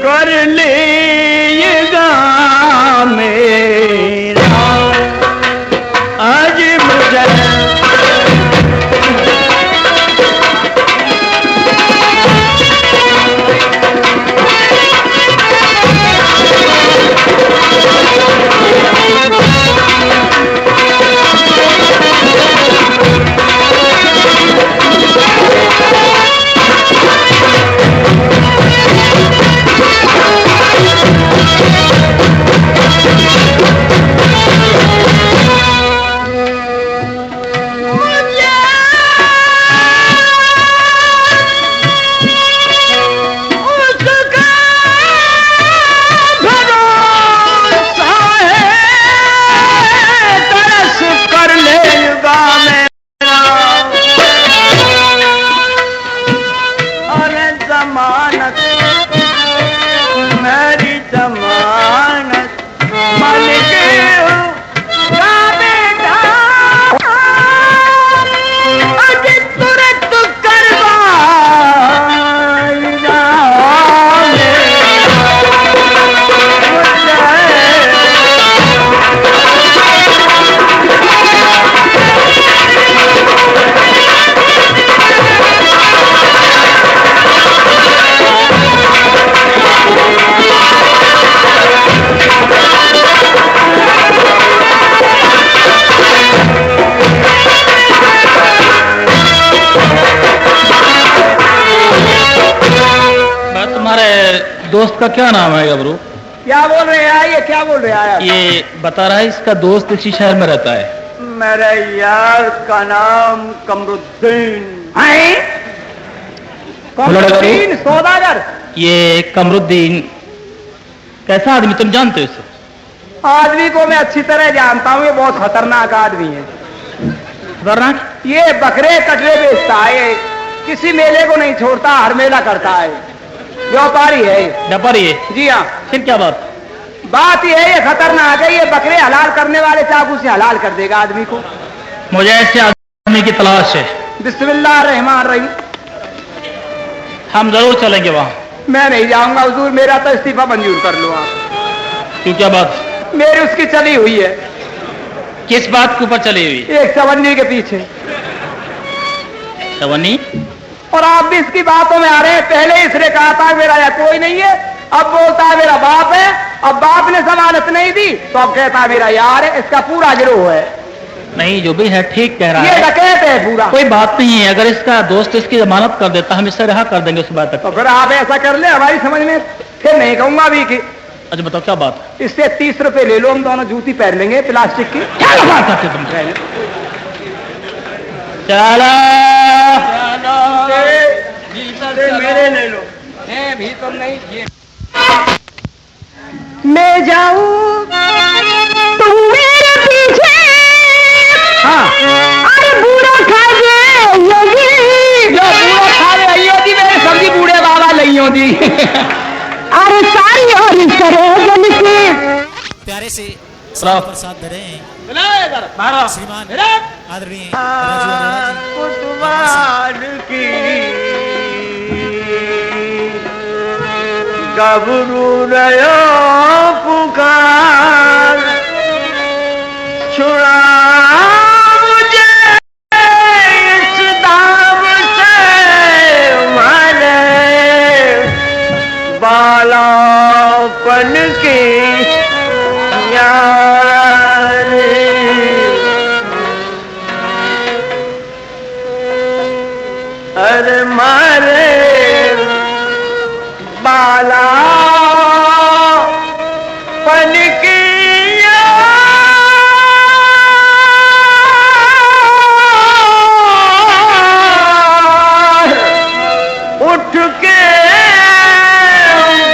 कर लेगा मेरा आज मुझे दोस्त का क्या नाम है गबरू? क्या बोल रहे हैं ये? क्या बोल रहे हैं? ये बता रहा है इसका दोस्त इसी शहर में रहता है। मेरे यार का नाम कमरुद्दीन है। कमरुद्दीन सौदागर। ये कमरुद्दीन कैसा आदमी, तुम जानते हो इसे? आदमी को मैं अच्छी तरह जानता हूँ, ये बहुत खतरनाक आदमी है। खतरनाक? ये बकरे कटरे बेचता है, किसी मेले को नहीं छोड़ता, हर मेला करता है, व्यापारी है। व्यापारी है? जी हाँ। फिर क्या बात? बात ये है, ये खतरनाक है, ये बकरे हलाल करने वाले चाकू से हलाल कर देगा आदमी को। मुझे ऐसे आदमी की तलाश है। बिस्मिल्लाह रहमान रहीम। हम जरूर चलेंगे वहाँ। मैं नहीं जाऊंगा हुजूर, मेरा तो इस्तीफा मंजूर कर लो आप। क्यों, क्या बात? मेरी उसकी चली हुई है। किस बात के ऊपर चली हुई? एक चवन्नी के पीछे। चवन्नी? और आप भी इसकी बातों में आ रहे हैं। पहले इसने कहा था मेरा या कोई नहीं है, अब बोलता है मेरा बाप है। अब बाप ने जमानत नहीं दी तो अब कहता है मेरा यार है। इसका पूरा गिरोह है। नहीं, जो भी है ठीक कह रहा है। ये डकैत है पूरा। कोई बात नहीं है, अगर इसका दोस्त इसकी जमानत कर देता हम इससे रिहा कर देंगे उस बात तक। तो फिर आप ऐसा कर ले हमारी समझ में, फिर नहीं कहूंगा भी कि। अच्छा बताओ क्या बात? इससे 30 रुपए ले लो, हम दोनों जूती पहन लेंगे प्लास्टिक की। क्या बात करते तुम? चलो मेरे ले लो। भीतर नहीं, ये मैं जाऊं तुम मेरे पीछे। हाँ। अरे बूढ़ा खा गए योगी, जो बूढ़ा खा गए योगी, मेरे सब्जी बूढ़े बाबा नहीं होती। अरे सारी और इस तरह जन के प्यारे से प्रसाद धरे श्रीमान आदरणीय गबरू रयो पुकार छुड़ा मुझे इस दाम से, माने बालापन की यार। अरे मारे बाला पन की उठ के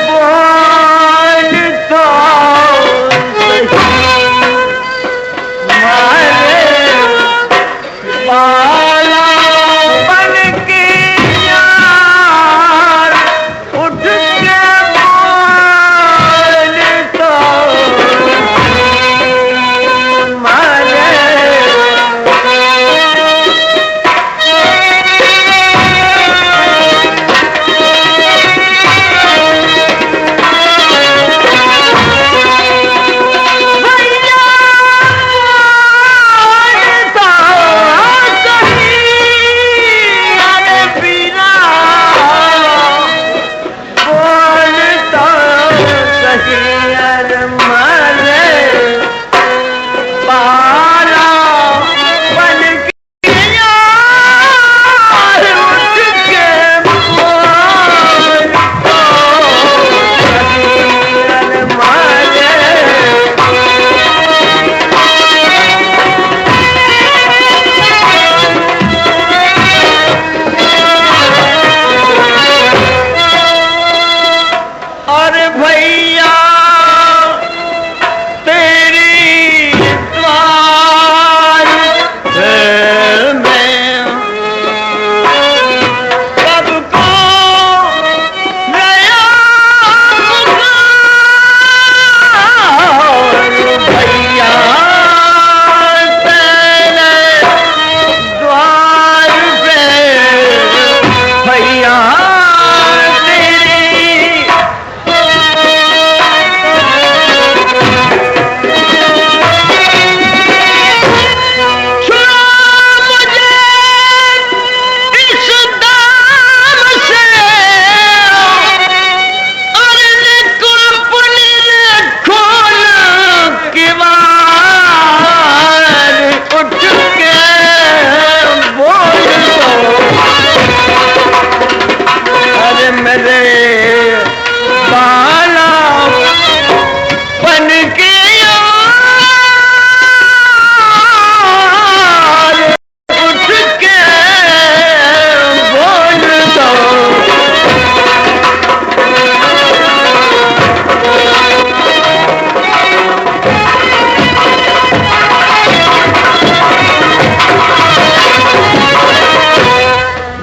बोल तो मारे बाला पन की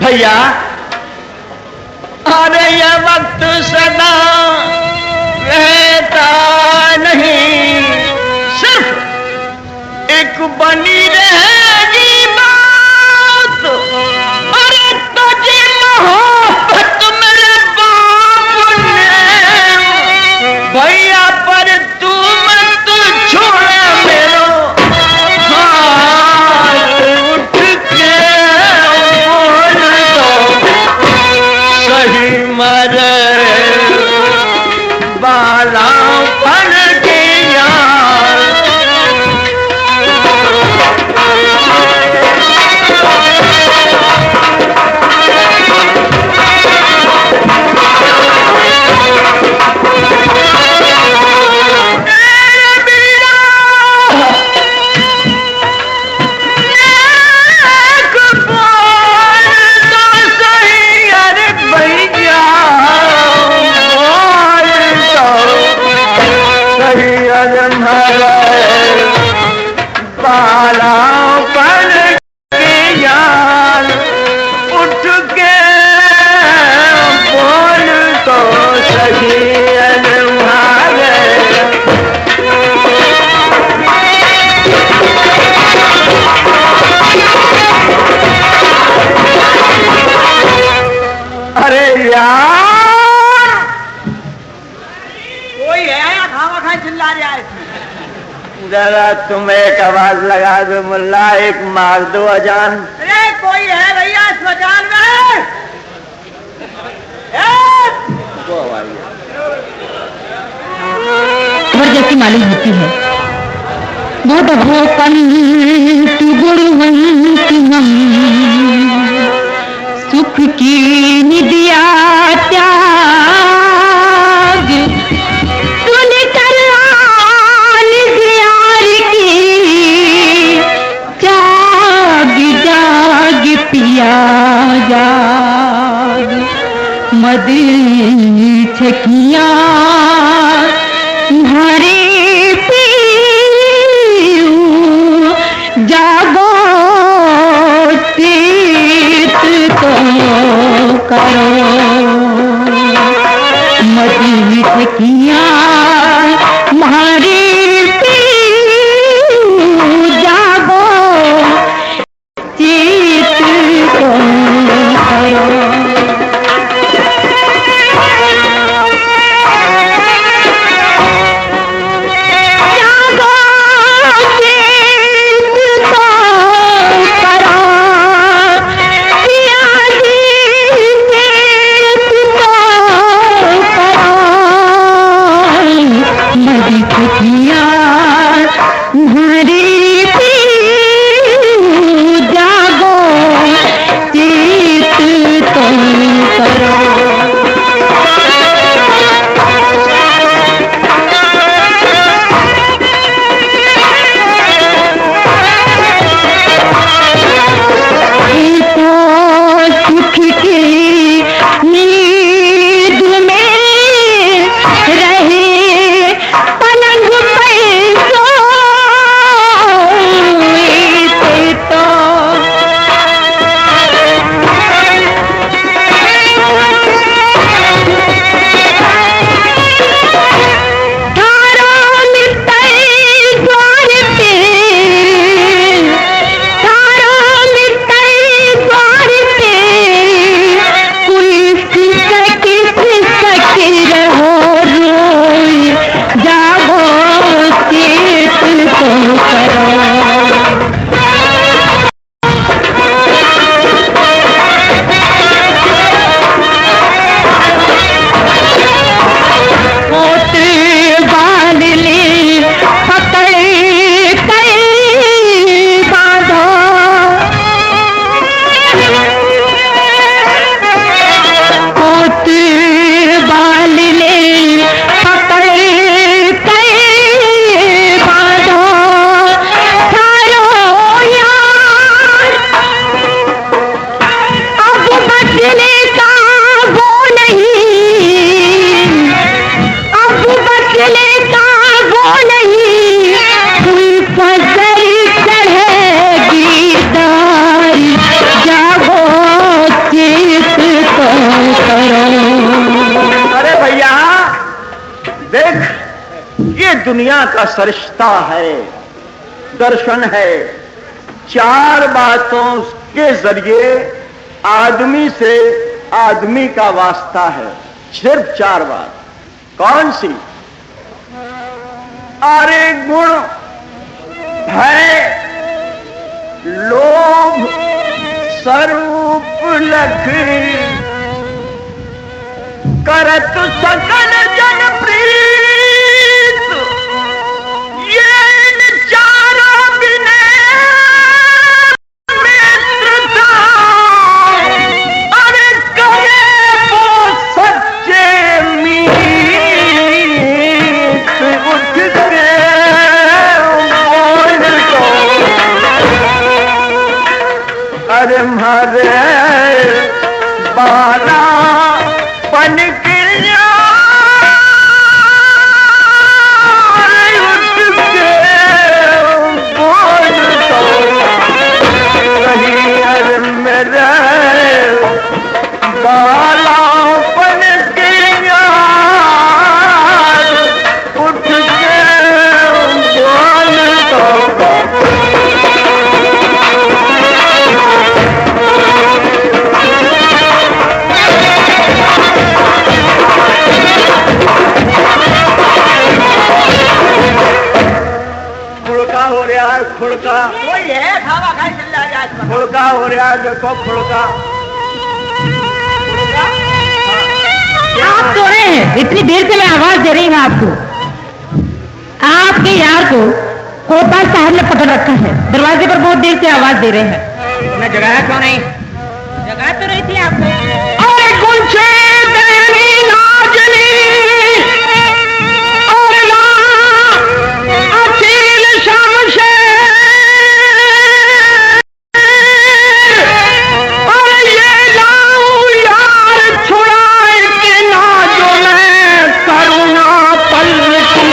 भैया अरे ये वक्त सदा रहता नहीं, सिर्फ एक बनी रहेगी बात। अरे तुझे मोहब्बत मेरे बाप ने भैया पर तू मत छोड़ मेरो हाथ, उठ के बोल दो सही मरे बाला पन के यार। बाला पर के यार, उठ के बोल तो सही अनहारे। अरे यार कोई है या खामा खा चिल्ला रहा है? जरा तुम एक आवाज लगा दो मुल्ला, एक मार दो अजान। अरे कोई है भैया इस मकान में? खबर जैसी मालूम होती है, बहुत हो पंत गुणवंत हम, सुख की निदिया त्याग सुन कर आन ज़ियार की, जाग जाग पिया जाग मद छकिया हरे पीऊ, जागो तीत तो करो मदी छकिया हरे पीऊ, जागो तीत तो करो। दुनिया का सरिश्ता है, दर्शन है। 4 बातों के जरिए आदमी से आदमी का वास्ता है, सिर्फ 4 बात। कौन सी? अरे गुण, भय, लोभ, स्वरूप लख, करत सकल जन प्रीत, ये इन चारों बिने मित्रता। अरे करे वो सच्चे मीत, उठ के बोल दो। अरे मारे बाला बन के खुड़का वही है, खावा खाई चल जाए। खुड़का हो रहा है, देखो खुड़का। आप तो हैं, इतनी देर से मैं आवाज दे रही हूँ आपको। आपके यार को कोतवाल साहब ने पकड़ रखा है, दरवाजे पर बहुत देर से आवाज दे रहे हैं। मैं जगाया क्यों नहीं? जगह तो रही थी आपको। अरे गुलशे तेरी नाजनी और ना अखिल शमशे, अरे ये लाऊं यार छुड़ाए के ना जो मैं करुणा पलटी।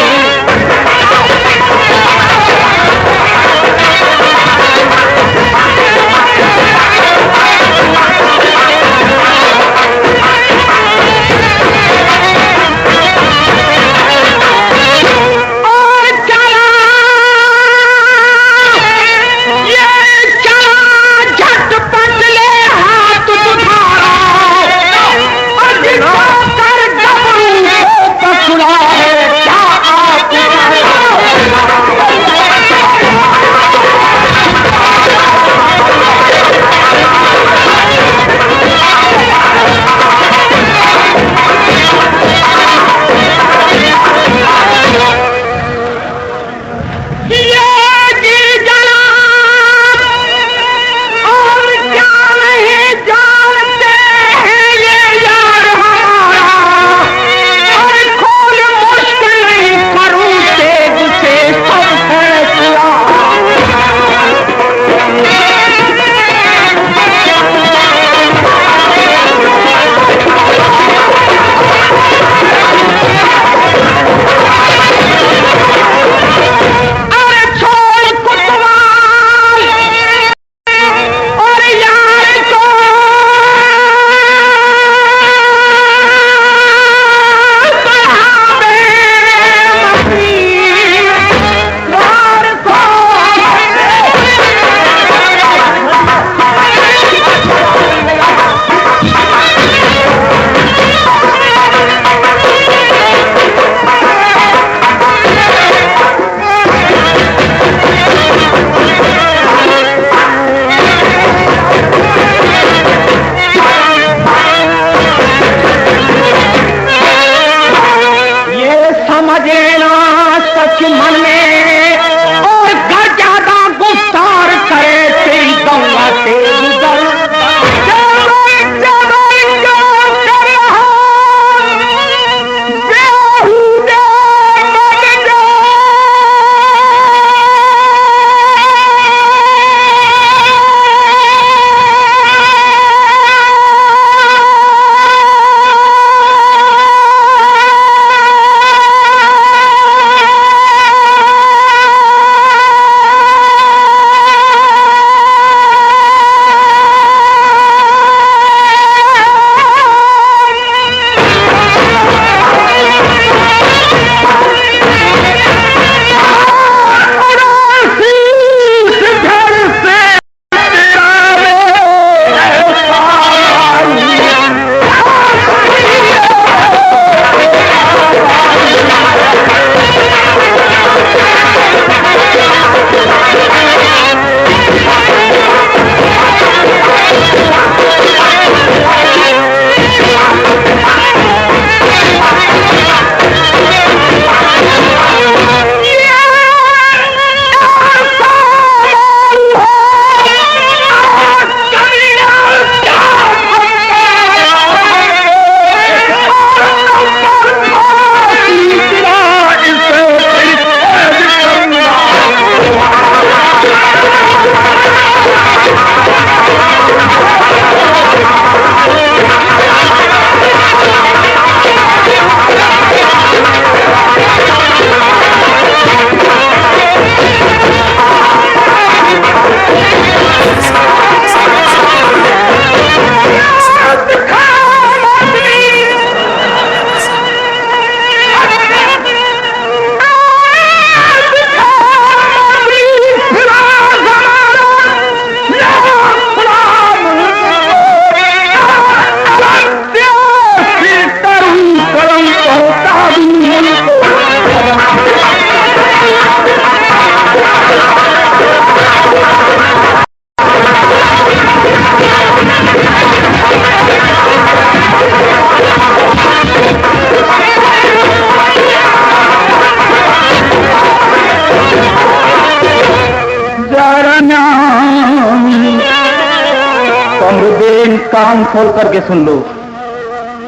कमरुद्दीन कान खोल करके सुन लो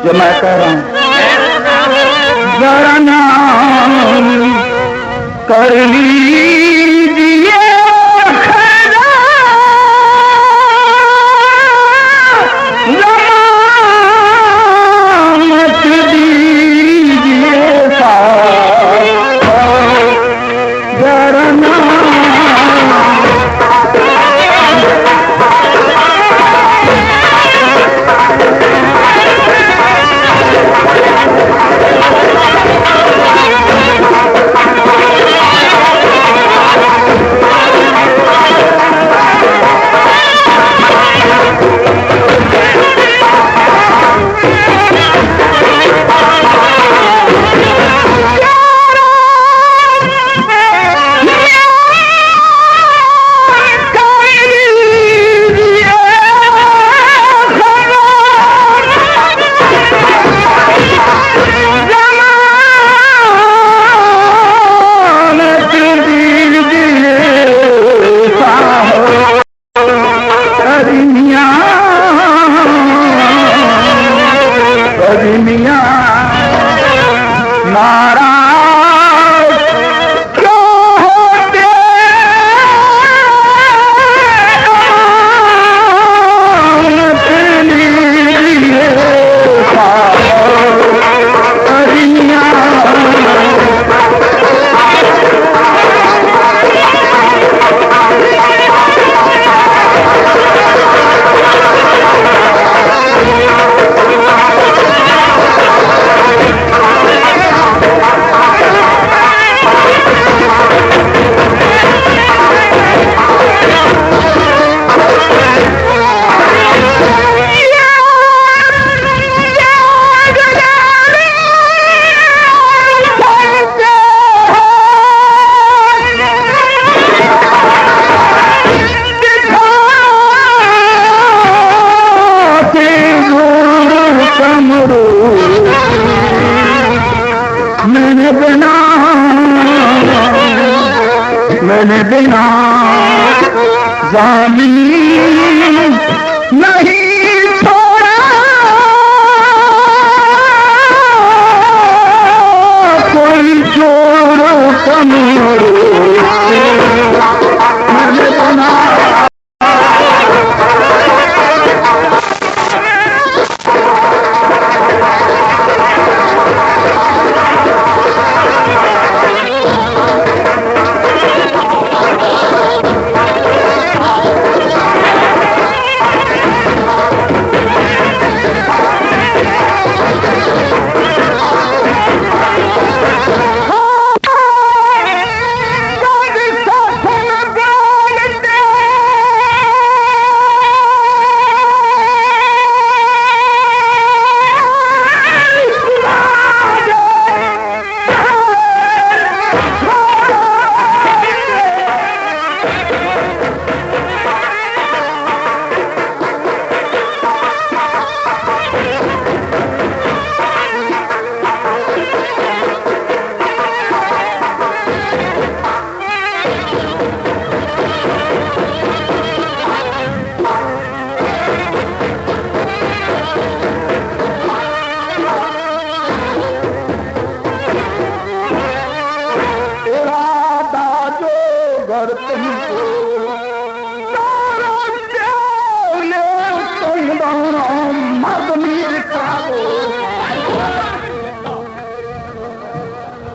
जो मैं कह रहा हूं। जरा नाम कर लीजिए खरा, जमानत दीजिए साथ, जरा नाम मैंने बिना ज़मीन नहीं छोड़ा, कोई चोर कमरू मैंने बिना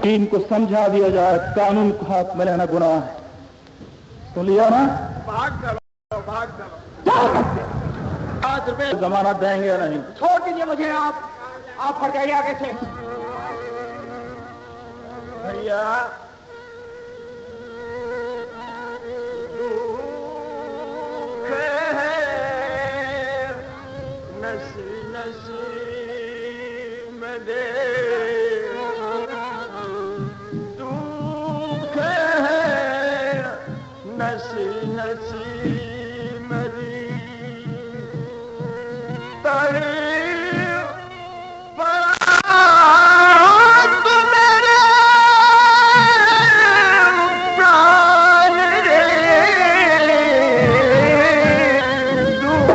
इनको समझा दिया जाए, कानून को हाथ में लेना गुनाह है। सुन लिया ना? भाग चलो, भाग चलो। 5 रुपए जमानत देंगे या नहीं? छोड़ दीजिए मुझे, आप फट जाइए आगे से। भैया नसी नसी में दे नसी नसी मरी तारी मेरे प्राण रे दुख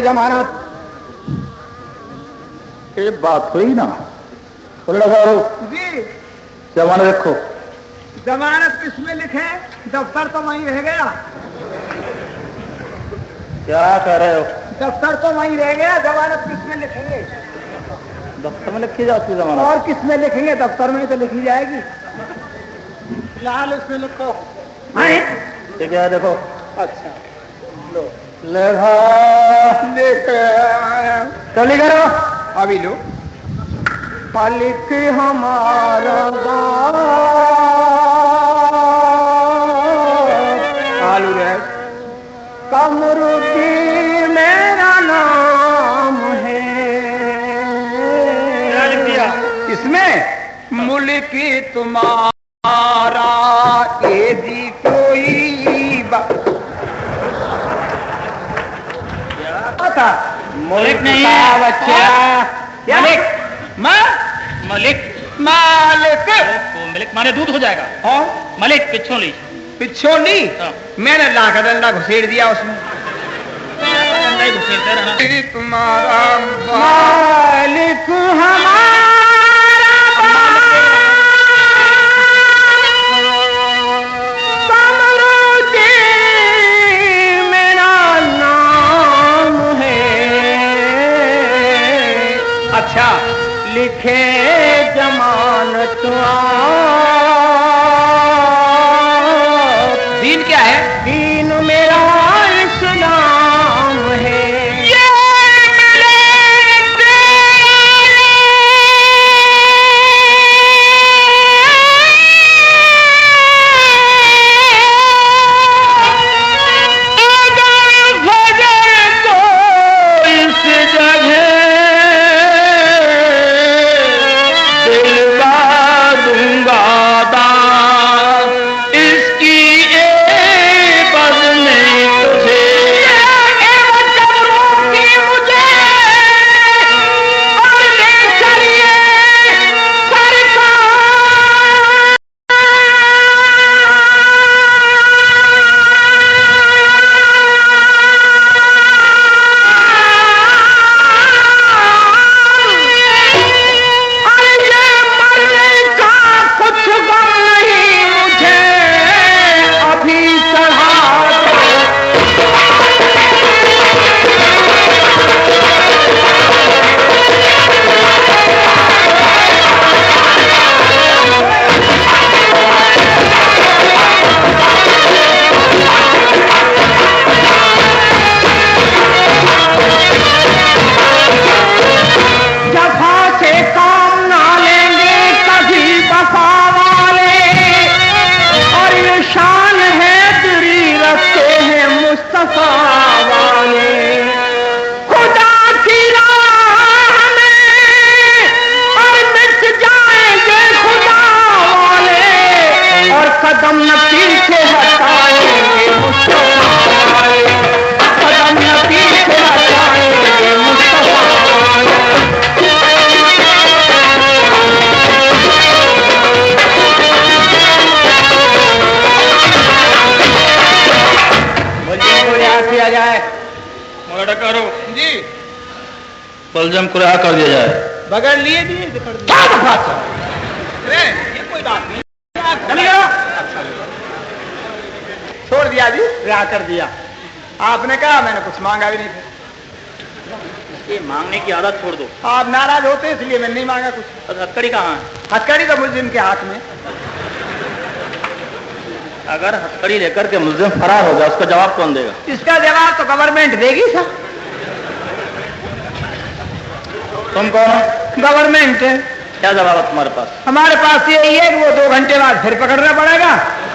जमानत। ये बात हुई ना, लगा जी जमानत रखो। जमानत किसमें लिखे? दफ्तर तो वहीं रह गया। क्या कह रहे हो? दफ्तर तो वहीं रह गया, जमानत किसमें लिखेंगे? दफ्तर में लिखी जाती जमानत। और किसमें लिखेंगे? दफ्तर में तो लिखी जाएगी। फिलहाल इसमें लिखो। ठीक है देखो। अच्छा लो चली करो अभी लो। मालिक हमारा आलू है कमरुद्दी मेरा नाम है। लिख दिया इसमें मुल्की तुम्हारा एदी कोई था। मलिक नहीं है बच्चा। मलिक मलिक मालिक तो मलिक माने दूध हो जाएगा। और मलिक पिछोली। पिछोली हाँ। मैंने ला का डंडा घुसेड़ दिया उसमें। नहीं घुसेड़ते रहना। तुम्हारा मालिक हमारा कमरुद्दी मेरा नाम है। अच्छा लिखे जमानत दीन क्या है? दीन मेरा इस्लाम है। बलजम को रिहा कर दिया जाए। बगैर लिए दिए ये कोई बात नहीं। चलिए छोड़ दिया जी, रिहा कर दिया। आपने कहा, मैंने कुछ मांगा भी नहीं था। ये मांगने की आदत छोड़ दो। आप नाराज होते इसलिए मैंने नहीं मांगा कुछ। हथकड़ी कहाँ है? हथकड़ी तो मुल्जिम के हाथ में। अगर हथकड़ी लेकर के मुल्जिम फरार हो जाए उसका जवाब कौन देगा? इसका जवाब तो गवर्नमेंट देगी सर। तुम कौन हो? गवर्नमेंट है। क्या जवाब है तुम्हारे पास? हमारे पास यही है कि वो 2 घंटे बाद फिर पकड़ना पड़ेगा,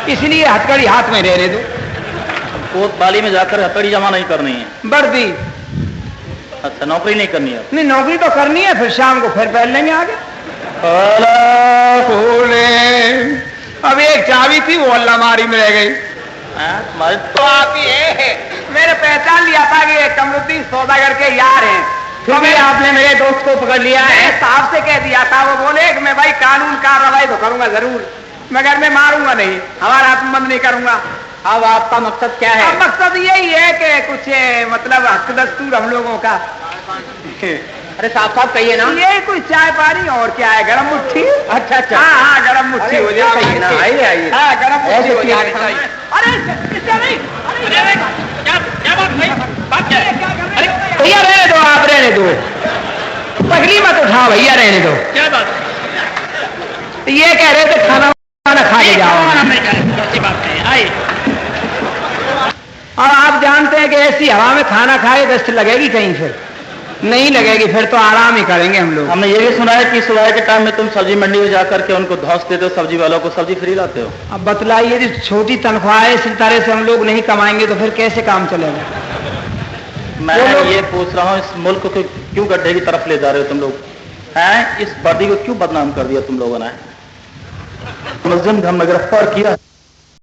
इसलिए हथकड़ी हाथ में रहने दो। कोतवाली में जाकर हथकड़ी जमा नहीं करनी है। वर्दी अच्छा, नौकरी नहीं करनी है? नहीं, नौकरी तो करनी है, फिर शाम को फिर पहन लेंगे आगे। अब एक चाबी थी, वो अलमारी में रह गई। तुम्हारे तो आप ही है, मैंने पहचान लिया था कि ये कमरुद्दीन सौदागर के यार हैं। फिर भी आपने मेरे दोस्त को पकड़ लिया है। साहब से कह दिया था, वो बोले कि मैं भाई कानून कार्रवाई तो करूंगा जरूर, मगर मैं मारूंगा नहीं, हमारा आत्मबंद नहीं करूंगा। अब आपका मकसद क्या है? अब मकसद यही है कि कुछ मतलब हक दस्तूर हम लोगों का। अरे साफ साफ कहिए ना। ये कुछ चाय पानी और क्या है, गरम मुट्ठी। अच्छा अच्छा। हाँ हाँ, गरम मुट्ठी हो जाए। कहिए ना, आइए आइए। हाँ, गरम मुट्ठी हो ऐसे जाए। क्या- अरे इससे नहीं, क्या बात भाई? बात क्या है? भैया रहने दो, आप रहने दो, तकलीफ मत उठाओ भैया, रहने दो। क्या बात? ये कह रहे थे खाना वाना खा के जाओ। अच्छी बात है, आइए। और आप जानते हैं कि ऐसी हवा में खाना खाए दस्त लगेगी कहीं, फिर नहीं लगेगी, फिर तो आराम ही करेंगे हम लोग। हमने ये भी सुना है कि सुबह के टाइम में तुम सब्जी मंडी में जाकर के उनको धौंस देते हो, सब्जी वालों को सब्जी फ्री लाते हो। अब बतलाइए, यदि छोटी तनख्वाह है, इसी तरह से हम लोग नहीं कमाएंगे तो फिर कैसे काम चलेगा? मैं ये पूछ रहा हूँ, इस मुल्क को क्यों गड्ढे की तरफ ले जा रहे हो तुम लोग हैं? इस बर्दी को क्यों बदनाम कर दिया तुम लोगों ने? मुलजिम हमने गिरफ्तार किया।